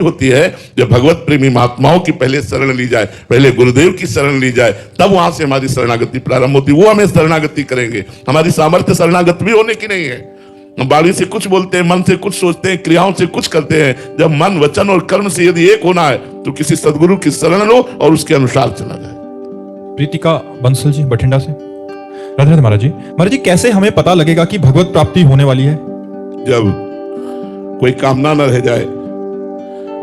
होती है जब भगवत प्रेमी महात्माओं की पहले शरण ली जाए, पहले गुरुदेव की शरण ली जाए, तब वहां से हमारी शरणागति प्रारंभ होती है। वो हमें शरणागति करेंगे। हमारी सामर्थ्य शरणागति भी होने की नहीं है। हम वाणी से कुछ बोलते हैं, मन से कुछ सोचते हैं, क्रियाओं से कुछ करते हैं। जब मन, वचन और कर्म से यदि एक होना है तो किसी सदगुरु की शरण लो और उसके अनुसार चला जाए। प्रीतिका बंसल जी बठिंडा से। राधे राधे महाराज जी। महाराज जी, कैसे हमें पता लगेगा कि भगवत प्राप्ति होने वाली है? जब कोई कामना न रह जाए,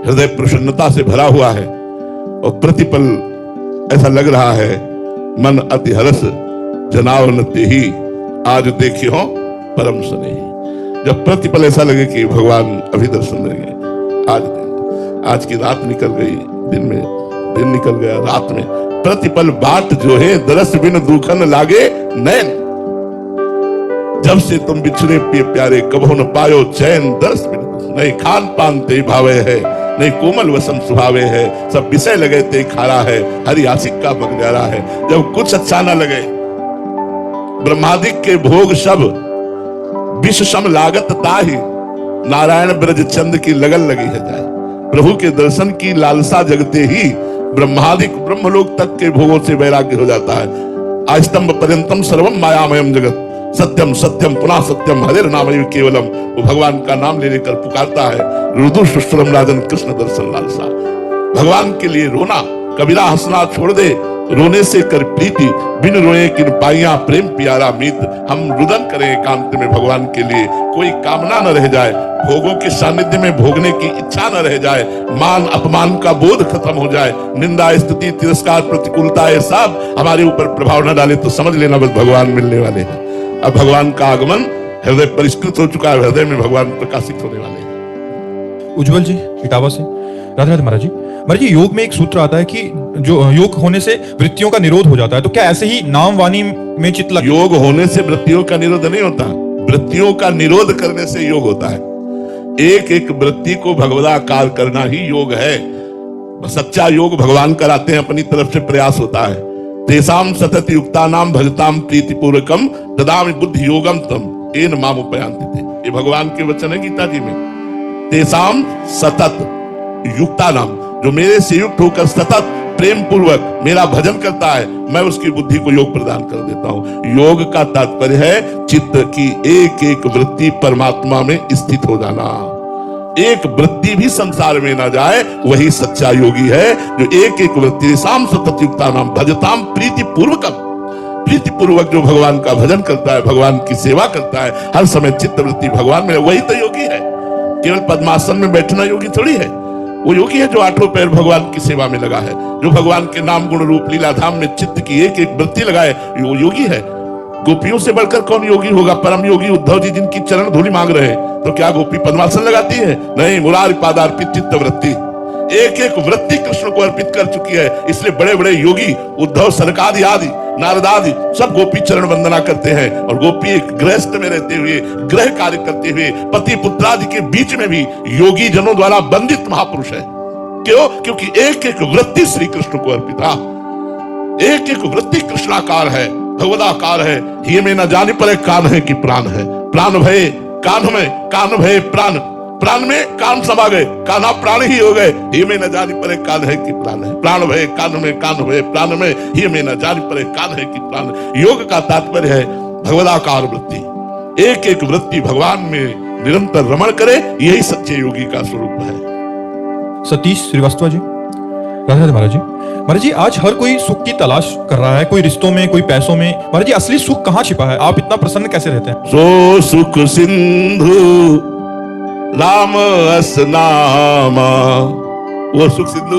हृदय प्रसन्नता से भरा हुआ है और प्रतिपल ऐसा लग रहा है मन अति हरस जनाव नते ही आज देखी हो परम स्नेही। जब प्रतिपल ऐसा लगे कि भगवान अभी दर्शन देंगे, आज की रात निकल गई, दिन निकल गया, रात में प्रतिपल बाट जो है दरस बिन दुखन लागे नैन। जब से तुम बिछड़े पिए प्यारे कबो न पायो चैन, दरस बिन नहीं खान पान ते भावे है, नहीं कोमल वसम सुहावे है, सब विषय लगे ते खारा है, हरि आशिक का बगजारा है। जब कुछ अच्छा ना लगे, ब्रह्मादिक के भोग सब विष सम लागत ताहि, नारायण ब्रज चंद की लगन लगी है जाए। प्रभु के दर्शन की लालसा जगते ही ब्रह्मादिक ब्रह्मलोक तक के भोगों से वैराग्य हो जाता है। आस्तंभ पर्यंतम सर्वम मायामयम जगत, सत्यम सत्यम पुनः सत्यम हरिर नाम केवलम। वो भगवान का नाम ले लेकर पुकारता है, रुदु सुश्रम राजन कृष्ण दर्शन लालसा। भगवान के लिए रोना, कबीरा हंसना छोड़ दे, रोने से कर प्रीति, बिन रोए किन पाइया प्रेम प्यारा मीत। हम रुदन करें एकांत में भगवान के लिए, कोई कामना न रह जाए, भोगों के सानिध्य में भोगने की इच्छा न रह जाए, मान अपमान का बोध खत्म हो जाए, निंदा स्तुति तिरस्कार प्रतिकूलता ये सब हमारे ऊपर प्रभाव न डाले तो समझ लेना बस भगवान मिलने वाले हैं। अब भगवान का आगमन हृदय परिष्कृत हो चुका है, हृदय में भगवान प्रकाशित होने वाले हैं। उज्जवल जी इटावा से। राधे राधे महाराज जी। महाराज जी, योग में एक सूत्र आता है कि जो योग होने से वृत्तियों का निरोध हो जाता है, तो क्या ऐसे ही नाम वाणी में चित्त लग? योग होने से वृत्तियों का निरोध नहीं होता, वृत्तियों का निरोध करने से योग होता है। एक एक वृत्ति को भगवदाकार करना ही योग है। सच्चा योग भगवान कराते हैं, अपनी तरफ से प्रयास होता है। तेसाम सतत युक्तानाम भजताम प्रीति पूर्वकम ददामि बुद्धि योगम तम एन माम उपयांति थे। ये भगवान के वचन है गीता जी में। तेसाम सतत युक्तानाम, जो मेरे से युक्त होकर सतत प्रेम पूर्वक मेरा भजन करता है, मैं उसकी बुद्धि को योग प्रदान कर देता हूं। योग का तात्पर्य है चित्त की एक एक वृत्ति परमात्मा में स्थित हो जाना। एक वृत्ति भी संसार में ना जाए, वही सच्चा योगी है जो एक एक वृत्ति साम सतत युक्तानाम भजताम प्रीति पूर्वकम, प्रीति पूर्वक जो भगवान का भजन करता है, भगवान की सेवा करता है, हर समय चित्त वृत्ति भगवान में, वही तो योगी है। केवल पद्मासन में बैठना योगी थोड़ी है। वो योगी है जो आठों पैर भगवान की सेवा में लगा है, जो भगवान के नाम गुण रूप लीला धाम में चित्त की एक एक वृत्ति लगाए, वो योगी है। गोपियों से बढ़कर कौन योगी होगा? परम योगी उद्धव जी जिनकी चरण धूलि मांग रहे हैं, तो क्या गोपी पद्मासन लगाती है? नहीं, मुरारी पादार्पित चित्त वृत्ति, एक एक वृत्ति कृष्ण को अर्पित कर चुकी है। इसलिए बड़े बड़े योगी उद्धव सनकादि आदि नारद आदि सब गोपी चरण वंदना करते हैं। और गोपी एक गृहस्थ में रहते हुए, गृह कार्य करते हुए, पति पुत्रादि के बीच में भी योगी जनों द्वारा वंदित महापुरुष है। क्यों? क्योंकि एक एक वृत्ति श्री कृष्ण को अर्पित है। एक एक वृत्ति कृष्णाकार है, भगवदाकार है। ये में न जाने पर कान है कि प्राण है, प्राण भय कान में, कान भय प्राण, प्राण में कान समा गए, कान्हा प्राण ही हो गए। ये में न जाने पर कान है कि प्राण है, प्राण भय कान में, कान भय प्राण में, ये में न जाने पर कान है कि प्राण। योग का तात्पर्य है भगवदाकार वृत्ति, एक एक वृत्ति भगवान में निरंतर रमण करे, यही सच्चे योगी का स्वरूप है। सतीश श्रीवास्तव जी। राधे राधे महाराज जी। महाराज जी, आज हर कोई सुख की तलाश कर रहा है, कोई रिश्तों में, कोई पैसों में। महाराज जी, असली सुख कहाँ छिपा है? आप इतना प्रसन्न कैसे रहते हैं? सो सुख सिंधु राम अस नामा, वो सुख सिंधु,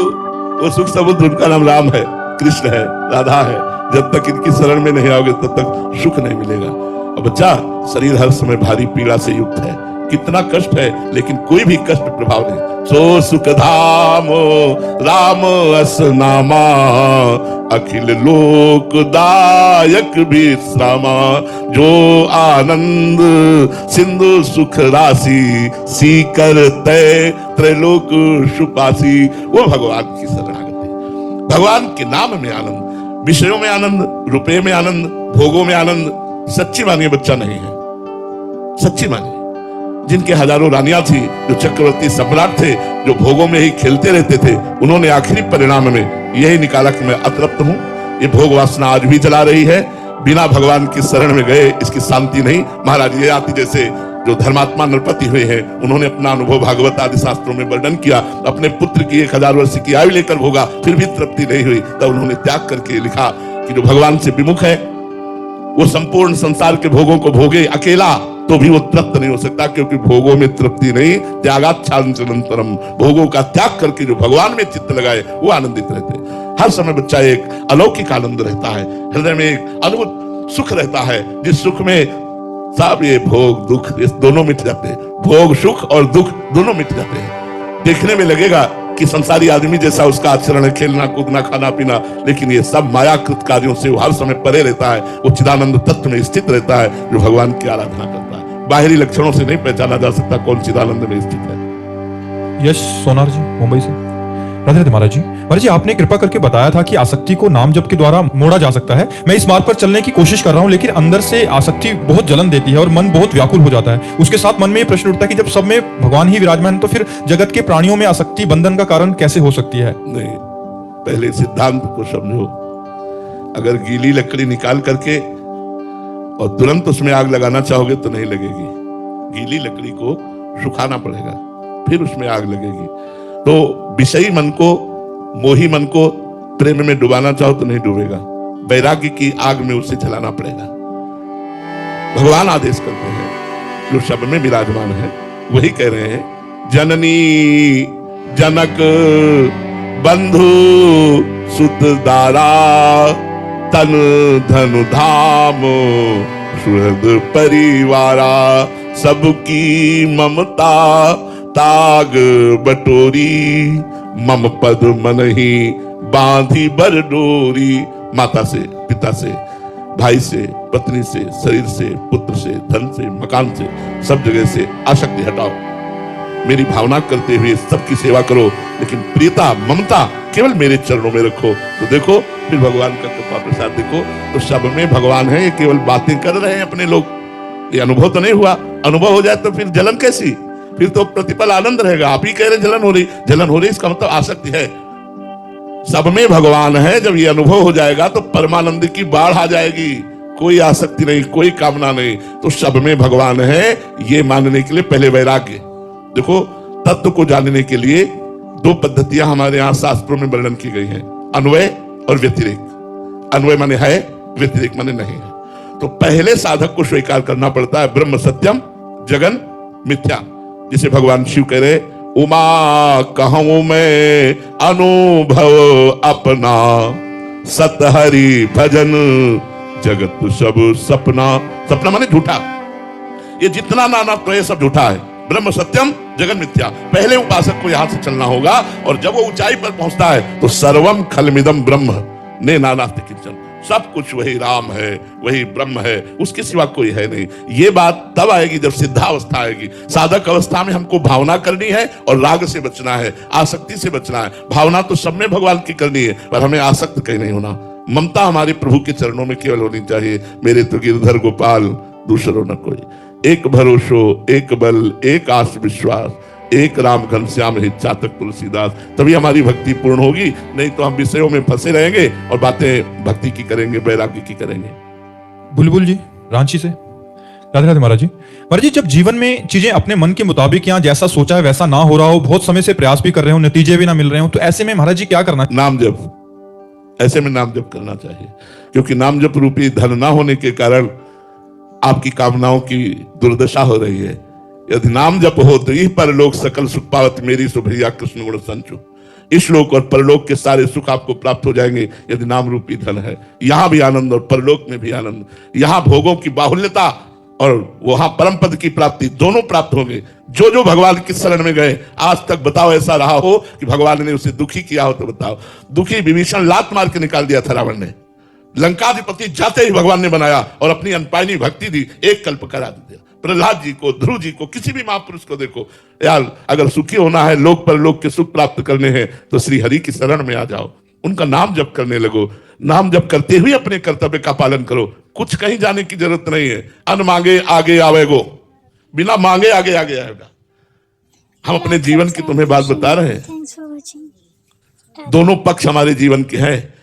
वो सुख समुद्र, उनका नाम राम है, कृष्ण है, राधा है। जब तक इनकी शरण में नहीं आओगे तब तक सुख नहीं मिलेगा। अब बच्चा, शरीर हर समय भारी पीड़ा से युक्त है, कितना कष्ट है, लेकिन कोई भी कष्ट प्रभाव नहीं। सो सुख धाम राम अस नामा, अखिल लोक दायक विश्रामा। जो आनंद सिंधु सुख राशि, सीकर तय त्रैलोक सुपासी। वो भगवान की शरणागति, भगवान के नाम में आनंद, विषयों में आनंद, रुपये में आनंद, भोगों में आनंद। सच्ची मानिए बच्चा नहीं है, सच्ची मानिए। जिनके हजारों रानियां थी, जो चक्रवर्ती सम्राट थे, जो भोगों में ही खेलते रहते थे, उन्होंने आखिरी परिणाम में यही निकाला कि मैं अतृप्त हूं। ये भोग वासना आज भी चला रही है। बिना भगवान की शरण में गए इसकी शांति नहीं। महाराज ययाति जैसे जो धर्मात्मा नरपति हुए हैं, उन्होंने अपना अनुभव भागवत आदि शास्त्रों में वर्णन किया। अपने पुत्र की 1000 वर्ष की आयु लेकर भोगा, फिर भी तृप्ति नहीं हुई। तब उन्होंने त्याग करके लिखा कि जो भगवान से विमुख है वो संपूर्ण संसार के भोगों को भोगे अकेला, तो भी वो तृप्त नहीं हो सकता, क्योंकि भोगों में तृप्ति नहीं, त्यागाच्छादनंतरम, भोगों का त्याग करके जो भगवान में चित्त लगाए वो आनंदित रहते हैं। हर समय बच्चा एक अलौकिक आनंद रहता है, हृदय में एक अद्भुत सुख रहता है, जिस सुख में सब ये भोग दुख ये दोनों मिट जाते हैं। भोग सुख और दुख दोनों मिट जाते हैं। देखने में लगेगा कि संसारी आदमी जैसा उसका आचरण है, खेलना कूदना खाना पीना, लेकिन ये सब मायाकृत कार्यों से वो हर समय परे रहता है। वो चिदानंद तत्व में स्थित रहता है, जो भगवान की आराधना करता है। बाहरी लक्षणों से नहीं पहचाना जा सकता कौन चिदानंद में स्थित है। यश सोनार जी मुंबई से। राधे राधे महाराज जी। महाराज जी, आपने कृपा करके बताया था कि आसक्ति को नाम जप के द्वारा मोड़ा जा सकता है। मैं इस मार्ग पर चलने की कोशिश कर रहा हूं, लेकिन अंदर से आसक्ति बहुत जलन देती है और मन बहुत व्याकुल हो जाता है। उसके साथ मन में ये प्रश्न उठता है कि जब सब में भगवान ही विराजमान है, तो फिर जगत के प्राणियों में आसक्ति बंधन का कारण कैसे हो सकती है? नहीं, पहले सिद्धांत को समझो। अगर गीली लकड़ी निकाल करके और तुरंत उसमें आग लगाना चाहोगे तो नहीं लगेगी। गीली लकड़ी को सुखाना पड़ेगा, फिर उसमें आग लगेगी। तो विषयी मन को, मोही मन को प्रेम में डुबाना चाहो तो नहीं डूबेगा। वैराग्य की आग में उसे जलाना पड़ेगा। भगवान आदेश करते हैं, जो सब में विराजमान है वही कह रहे हैं, जननी जनक बंधु सुत दारा तन धनु धाम सुहृद परिवारा, सबकी ममता ताग बटोरी, मम पद मन ही बांधी बर डोरी। माता से, पिता से, भाई से, पत्नी से, शरीर से, पुत्र से, धन से, मकान से, सब जगह से आसक्ति हटाओ। मेरी भावना करते हुए सबकी सेवा करो, लेकिन प्रियता ममता केवल मेरे चरणों में रखो। तो देखो फिर भगवान का कृपा प्रसाद देखो, तो सब में भगवान है। ये केवल बातें कर रहे हैं अपने लोग, ये अनुभव तो नहीं हुआ। अनुभव हो जाए तो फिर जलन कैसी? फिर तो प्रतिपल आनंद रहेगा। आप ही कह रहे जलन हो रही, जलन हो रही, इसका मतलब आसक्ति है। सब में भगवान है, जब ये अनुभव हो जाएगा तो परमानंद की बाढ़ आ जाएगी। कोई आसक्ति नहीं, कोई कामना नहीं, तो सब में भगवान है। ये मानने के लिए पहले वैराग्य देखो। तत्व को जानने के लिए 2 पद्धतियां हमारे यहां शास्त्रों में वर्णन की गई हैं, अन्वय और व्यतिरेक। अन्वय माने है, व्यतिरेक माने नहीं है। तो पहले साधक को स्वीकार करना पड़ता है ब्रह्म सत्यम जगन मिथ्या। जिसे भगवान शिव कह रहे, उमा कहूं मैं अनुभव अपना, सत हरि भजन जगत सब सपना। सपना माने झूठा। ये जितना नाना तो ये सब झूठा है। ब्रह्म सत्यम जगन मिथ्या। पहले उपासक को यहां से चलना होगा, और जब वो ऊंचाई पर पहुंचता है तो सर्वम खलमिदम ब्रह्म ने नानास्ति किंचन, सब कुछ वही राम है, वही ब्रह्म है, उसके सिवा कोई है नहीं। ये बात तब आएगी जब सिद्धावस्था आएगी। साधक अवस्था में हमको भावना करनी है और राग से बचना है, आसक्ति से बचना है। भावना तो सब में भगवान की करनी है, पर हमें आसक्त कहीं नहीं होना। ममता हमारे प्रभु के चरणों में केवल होनी चाहिए। मेरे तो गिरधर गोपाल दूसरो न कोई, एक भरोसो एक बल एक आस विश्वास, एक राम घनश्याम ही चातक तुलसीदास। तभी हमारी भक्ति पूर्ण होगी, नहीं तो हम विषयों में फंसे रहेंगे और बातें भक्ति की करेंगे, वैराग्य की करेंगे। बुलबुल जी रांची से। राधे राधे महाराज जी। महाराज जी, जब जीवन में चीजें अपने मन के मुताबिक या जैसा सोचा है वैसा ना हो रहा हो, बहुत समय से प्रयास भी कर रहे हो, नतीजे भी ना मिल रहे हो, तो ऐसे में महाराज जी क्या करना? नाम जप। ऐसे में नाम जप करना चाहिए, क्योंकि नाम जप रूपी धन ना होने के कारण आपकी कामनाओं की दुर्दशा हो रही है। यदि नाम जप हो तो यही परलोक सकल सुख पावत मेरी सुभैया कृष्ण गुण संचु। इस लोक और परलोक के सारे सुख आपको प्राप्त हो जाएंगे यदि नाम रूपी धन है। यहां भी आनंद और परलोक में भी आनंद। यहां भोगों की बाहुल्यता और वहां परम पद की प्राप्ति दोनों प्राप्त होंगे। जो जो भगवान की शरण में गए, आज तक बताओ ऐसा रहा हो कि भगवान ने उसे दुखी किया हो तो बताओ। दुखी विभीषण लात मार के निकाल दिया था रावण ने। लंकाधिपति जाते ही भगवान ने बनाया और अपनी अनपायनी भक्ति दी, एक कल्प करा दिया। प्रहलाद जी को, ध्रुव जी को, किसी भी महापुरुष को देखो, यार अगर सुखी होना है, लोक पर लोक के सुख प्राप्त करने हैं, तो श्री हरि की शरण में आ जाओ, उनका नाम जप करने लगो। नाम जप करते हुए अपने कर्तव्य का पालन करो। कुछ कहीं जाने की जरूरत नहीं है। अन मांगे आगे आवेगो, बिना मांगे आगे आगे आएगा। हम अपने जीवन की तुम्हें बात बता रहे हैं, Thanks for watching. दोनों पक्ष हमारे जीवन के हैं।